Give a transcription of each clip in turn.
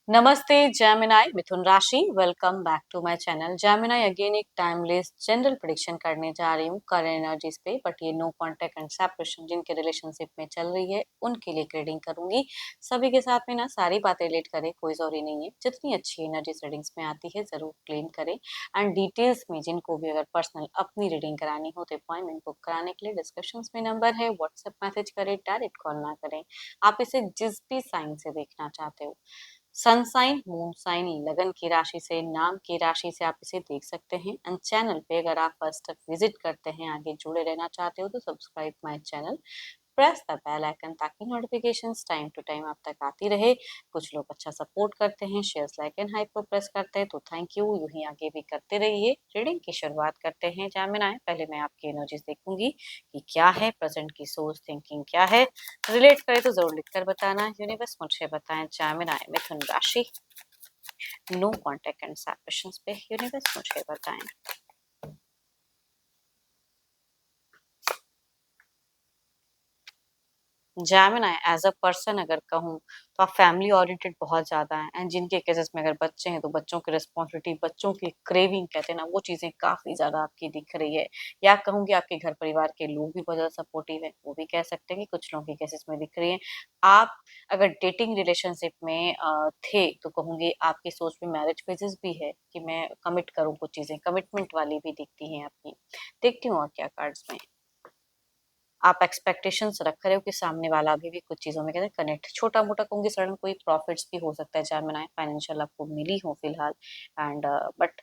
नमस्ते जेमिनाई मिथुन राशि। Welcome back to my channel Gemini. Again एक टाइमलेस जनरल प्रेडिक्शन करने जा रही हूँ करेंट एनर्जीज पे, बट ये नो कांटेक्ट एंड सेपरेशन जिनके रिलेशनशिप में चल रही है उनके लिए रीडिंग करूंगी। सभी के साथ में ना सारी बातें रिलेट करें, कोई जरूरी नहीं है। जितनी अच्छी एनर्जीज रीडिंग्स में आती है जरूर क्लेम करें। एंड डिटेल्स में जिनको भी अगर पर्सनल अपनी रीडिंग करानी हो तो अपॉइंटमेंट बुक कराने के लिए डिस्क्रिप्शन में नंबर है, व्हाट्सएप मैसेज करें, डायरेक्ट कॉल ना करें। आप इसे जिस भी साइन से देखना चाहते हो, सन साइन, मून साइन, लगन की राशि से, नाम की राशि से आप इसे देख सकते हैं। एंड चैनल पे अगर आप फर्स्ट विजिट करते हैं, आगे जुड़े रहना चाहते हो तो subscribe my channel, press the bell icon ताकि नोटिफिकेशंस टाइम टू टाइम आप तक आती रहे। कुछ लोग अच्छा सपोर्ट करते हैं, शेयर्स लाइक एंड हाइप को प्रेस करते हैं, तो थैंक यू। यूं ही आगे भी करते रहिए। रीडिंग की शुरुआत करते हैं। जामिना है, पहले मैं आपकी एनर्जीज देखूंगी कि क्या है, प्रेजेंट की सोच थिंकिंग क्या है। रिलेट करे तो जरूर लिखकर बताना। यूनिवर्स मुझे बताएं जामिना है मिथुन राशि, नो कॉन्टेक्ट एंड सेपरेशन पे यूनिवर्स मुझे बताएं। जेमिनी एज अ पर्सन अगर कहूँ तो आप फैमिली ओरिएंटेड बहुत ज्यादा हैं। एंड जिनके केसेस में अगर बच्चे हैं तो बच्चों की रिस्पॉन्सिबिलिटी, बच्चों की क्रेविंग कहते हैं ना, वो चीजें काफी ज्यादा आपकी दिख रही है। या कहूंगी आपके घर परिवार के लोग भी बहुत ज्यादा सपोर्टिव है, वो भी कह सकते हैं कि कुछ लोगों के केसेस में दिख रही है। आप अगर डेटिंग रिलेशनशिप में थे तो कहूंगी आपकी सोच में मैरिज फेजेस भी है कि मैं कमिट करूँ, कुछ चीजें कमिटमेंट वाली भी दिखती हैं आपकी। देखती हूँ और क्या कार्ड्स में। आप एक्सपेक्टेशंस रख रहे हो कि सामने वाला अभी भी कुछ चीजों में कहते हैं कनेक्ट, छोटा मोटा कहूंगी सडन कोई प्रॉफिट्स भी हो सकता है, चाहे मैंने फाइनेंशियल आपको मिली हो फिलहाल। एंड बट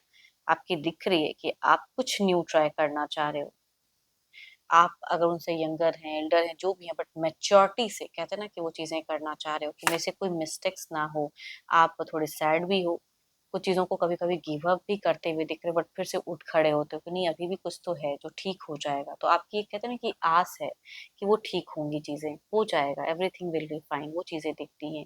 आपकी दिख रही है कि आप कुछ न्यू ट्राई करना चाह रहे हो। आप अगर उनसे यंगर हैं, एल्डर हैं, जो भी हैं, बट मैच्योरिटी से कहते हैं ना कि वो चीजें करना चाह रहे हो कि मेरे से कोई मिस्टेक्स ना हो। आप थोड़े सैड भी हो, कुछ चीजों को कभी कभी गिव अप भी करते हुए दिख रहे हो, बट फिर से उठ खड़े होते हो कि नहीं अभी भी कुछ तो है जो ठीक हो जाएगा। तो आपकी एक कहते हैं ना कि आस है कि वो ठीक होंगी, चीजें हो जाएगा, एवरीथिंग विल बी फाइन, वो चीजें दिखती हैं।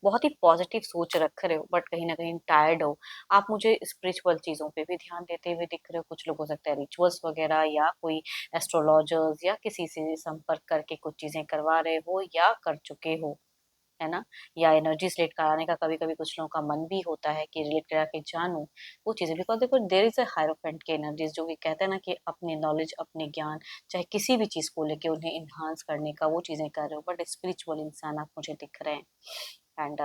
बहुत ही पॉजिटिव सोच रख रहे हो, बट कहीं ना कहीं टायर्ड हो। आप मुझे स्पिरिचुअल चीजों पे भी ध्यान देते हुए दिख रहे हो। कुछ लोग हो सकता है रिचुअल्स वगैरह, या कोई एस्ट्रोलॉजर्स या किसी से संपर्क करके कुछ चीजें करवा रहे हो या कर चुके हो, है ना। या एनर्जी रिलेट कराने का कभी कभी कुछ लोगों का मन भी होता है कि रिलेट करा के जानूं वो चीजें। बिकॉज देखो देर इज अ हायरोफेंट की एनर्जीज जो कि कहते हैं ना कि अपने नॉलेज, अपने ज्ञान, चाहे किसी भी चीज को लेके उन्हें इन्हांस करने का वो चीजें कर रहे हो। बट स्पिरिचुअल इंसान आप मुझे दिख रहे हैं। एंड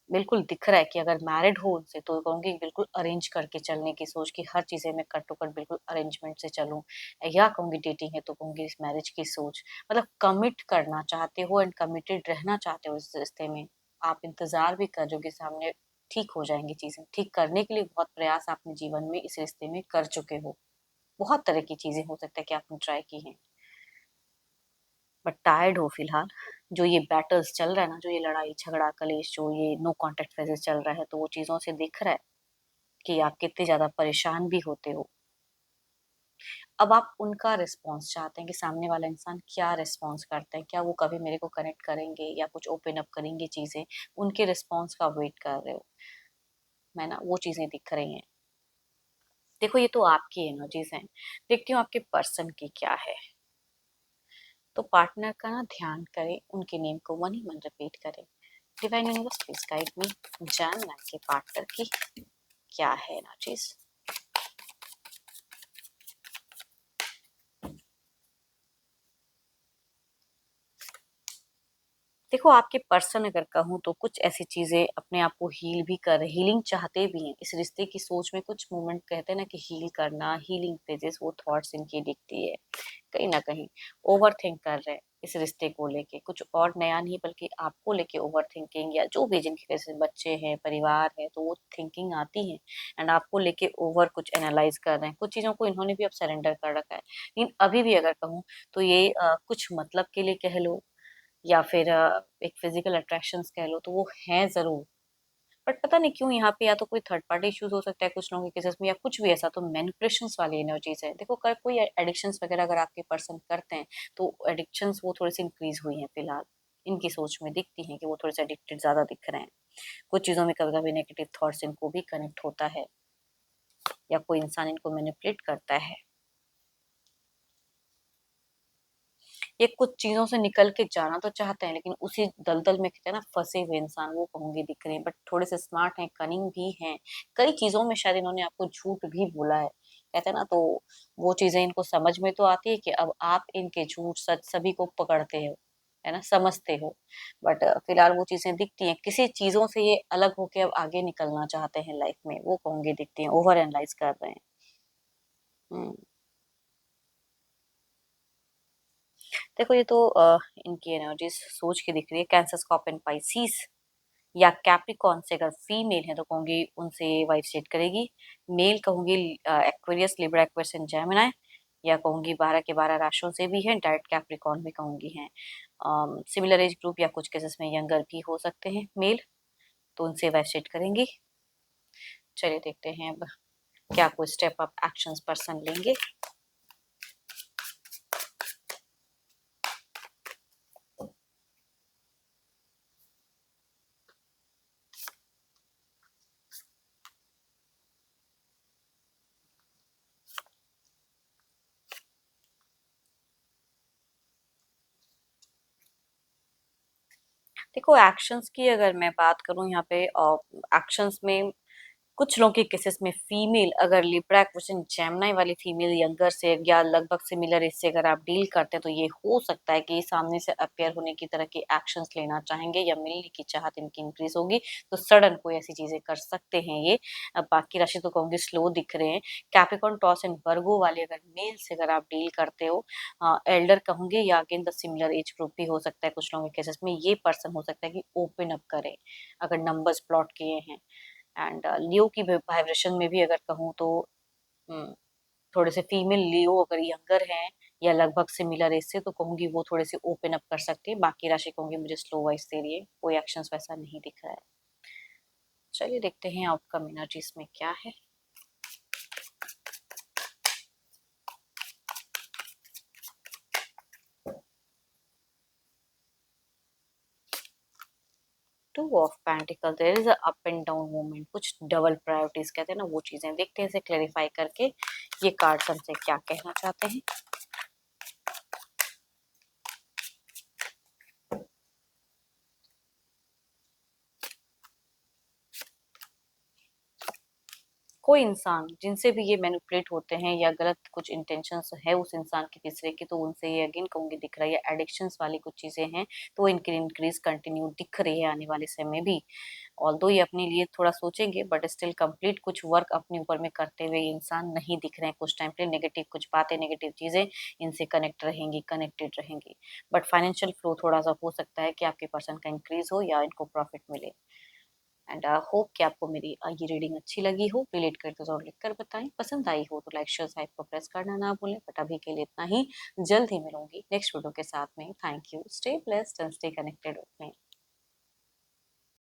बिल्कुल दिख रहा है कि अगर मैरिड हो उनसे तो कहूंगी बिल्कुल अरेंज करके चलने की सोच, की हर चीजें मैं कट टू कट बिल्कुल अरेंजमेंट से चलूं। या कहूंगी डेटिंग है तो कहूंगी इस मैरिज की सोच, मतलब कमिट करना चाहते हो एंड कमिटेड रहना चाहते हो इस रिश्ते में। आप इंतजार भी कर रहे हो कि सामने ठीक हो जाएंगी चीजें। ठीक करने के लिए बहुत प्रयास आपने जीवन में इस रिश्ते में कर चुके हो। बहुत तरह की चीजें हो सकता है कि आपने ट्राई की हैं, बट टायर्ड हो फिलहाल। जो ये बैटल्स चल रहा है ना, जो ये लड़ाई झगड़ा कलेश, जो ये नो कांटेक्ट फेजेस चल रहा है, तो वो चीजों से दिख रहा है कि आप कितने ज्यादा परेशान भी होते हो। अब आप उनका रिस्पॉन्स चाहते हैं कि सामने वाला इंसान क्या रिस्पॉन्स करता है, क्या वो कभी मेरे को कनेक्ट करेंगे या कुछ ओपन अप करेंगे चीजें। उनके रिस्पॉन्स का वेट कर रहे हो, मैं ना वो चीजें दिख रही हैं। देखो ये तो आपकी एनर्जीज हैं, देखती हूँ आपके पर्सन की क्या है। तो पार्टनर का ना ध्यान करें, उनके नेम को मन ही मन रिपीट करें। Divine universe please guide me, जानना है कि पार्टनर की क्या है एनर्जीज। देखो आपके पर्सन अगर कहूँ तो कुछ ऐसी चीजें अपने आप को हील भी कर रहे, हीलिंग चाहते भी हैं। इस रिश्ते की सोच में कुछ मोमेंट कहते हैं ना कि हील करना, हीलिंग फेजेस, वो थॉट्स इनकी दिखती है। कहीं ना कहीं ओवर थिंक कर रहे हैं इस रिश्ते को लेके, कुछ और नया नहीं बल्कि आपको लेके ओवर थिंकिंग, या जो भी जिनके जैसे बच्चे हैं, परिवार है, तो वो थिंकिंग आती है। एंड आपको लेके ओवर कुछ एनालाइज कर रहे हैं। कुछ चीजों को इन्होंने भी अब सरेंडर कर रखा है, लेकिन अभी भी अगर कहूँ तो ये कुछ मतलब के लिए कह लो, या फिर एक फिजिकल अट्रैक्शंस कह लो, तो वो हैं जरूर। बट पता नहीं क्यों यहाँ पे या तो कोई थर्ड पार्टी इश्यूज हो सकता है कुछ लोगों के केसेस में, या कुछ भी ऐसा। तो मैनिपुलेशंस वाली एनर्जीज है। देखो कोई एडिक्शंस वगैरह अगर आपके पर्सन करते हैं तो एडिक्शंस वो थोड़ी सी इंक्रीज हुई हैं फिलहाल। इनकी सोच में दिखती हैं कि वो थोड़े से एडिक्टेड ज्यादा दिख रहे हैं। कुछ चीजों में कभी कभी नेगेटिव थॉट्स इनको भी कनेक्ट होता है, या कोई इंसान इनको मैनिपुलेट करता है। ये कुछ चीजों से निकल के जाना तो चाहते हैं, लेकिन उसी दलदल में कहते हैं ना फंसे हुए इंसान वो कहूंगी दिख रहे हैं, बट थोड़े से स्मार्ट हैं, कनिंग भी हैं। कई चीजों में शायद इन्होंने आपको झूठ भी बोला है, कहते हैं ना, तो वो चीजें इनको समझ में तो आती है कि अब आप इनके झूठ सच सभी को पकड़ते हो, है ना, समझते हो। बट फिलहाल वो चीजें दिखती हैं, किसी चीजों से ये अलग होके अब आगे निकलना चाहते हैं लाइफ में, वो कहूंगी दिखती हैं, ओवर एनालाइज कर रहे हैं। हम्म। देखो ये तो इनकी एनर्जीज सोच के दिख रही है, कैंसर स्कॉर्पियन पाइसिस या कैप्रिकॉन से अगर फीमेल है तो कहूंगी उनसे वाइफ सेट करेगी। मेल कहूंगी Aquarius, Libra, Aquarius and Gemini, या कहूंगी 12 के 12 राशियों से भी है, डायरेक्ट कैप्रिकॉन भी कहूंगी हैं। सिमिलर एज ग्रुप या कुछ केसेस में यंगर भी हो सकते हैं मेल, तो उनसे वाइफ सेट करेंगी। चलिए देखते हैं अब क्या कोई स्टेप अप एक्शंस पर्सन लेंगे। देखो एक्शंस की अगर मैं बात करूं यहाँ पे, एक्शंस में कुछ लोगों के केसेस में फीमेल अगर लिब्रा क्वेश्चन जेमिनी वाली फीमेल यंगर से या लगभग सिमिलर इससे अगर आप डील करते हैं, तो ये हो सकता है कि ये सामने से अपेयर होने की तरह के एक्शंस लेना चाहेंगे या मिलने की चाहत इनकी इंक्रीज होगी, तो सडन कोई ऐसी चीजें कर सकते हैं ये। अब बाकी राशि तो कहूंगी स्लो दिख रहे हैं। कैप्रिकॉर्न, टॉस एंड वर्गो वाले अगर मेल से अगर आप डील करते हो, एल्डर कहूंगे या again the similar age group भी हो सकता है कुछ लोगों के केसेस में, ये पर्सन हो सकता है कि ओपन अप करें अगर नंबर्स प्लॉट किए हैं। एंड लियो की वाइब्रेशन में भी अगर कहूँ तो हम्म, थोड़े से फीमेल लियो अगर यंगर हैं या लगभग सिमिलर एज से, तो कहूंगी वो थोड़े से ओपन अप कर सकते हैं। बाकी राशि कहूंगी मुझे स्लो वाइज दे रही है, कोई एक्शंस वैसा नहीं दिख रहा है। चलिए देखते हैं आउटकम एनर्जीज में क्या है। Two of pentacle, there is up and down movement, कुछ डबल प्रायोरिटीज कहते हैं ना, वो चीजें देखते हैं इसे क्लेरिफाई करके ये कार्ड हमसे क्या कहना चाहते हैं। कोई इंसान जिनसे भी ये मैनिपुलेट होते हैं या गलत कुछ इंटेंशंस है उस इंसान के तीसरे की, तो उनसे ये अगेन कहूंगी दिख रही है। एडिक्शंस वाली कुछ चीजें हैं तो इनकी इंक्रीज कंटिन्यू दिख रही है आने वाले समय में भी। ऑल्दो ये अपने लिए थोड़ा सोचेंगे, बट स्टिल कंप्लीट कुछ वर्क अपने ऊपर में करते हुए ये इंसान नहीं दिख रहे हैं कुछ टाइम के लिए। नेगेटिव कुछ बातें, नेगेटिव चीजें इनसे कनेक्ट रहेंगी, कनेक्टेड रहेंगी। बट फाइनेंशियल फ्लो थोड़ा सा हो सकता है कि आपके पर्सन का इंक्रीज हो या इनको प्रॉफिट मिले। एंड होप कि आपको मेरी ये रीडिंग अच्छी लगी हो। रिलेट करके तो जरूर लिख कर बताएं, पसंद आई हो तो लाइक शेयर साइड को प्रेस करना ना भूलें। बट अभी के लिए इतना ही, जल्द ही मिलूंगी नेक्स्ट वीडियो के साथ में। Thank you, stay blessed and stay connected with me.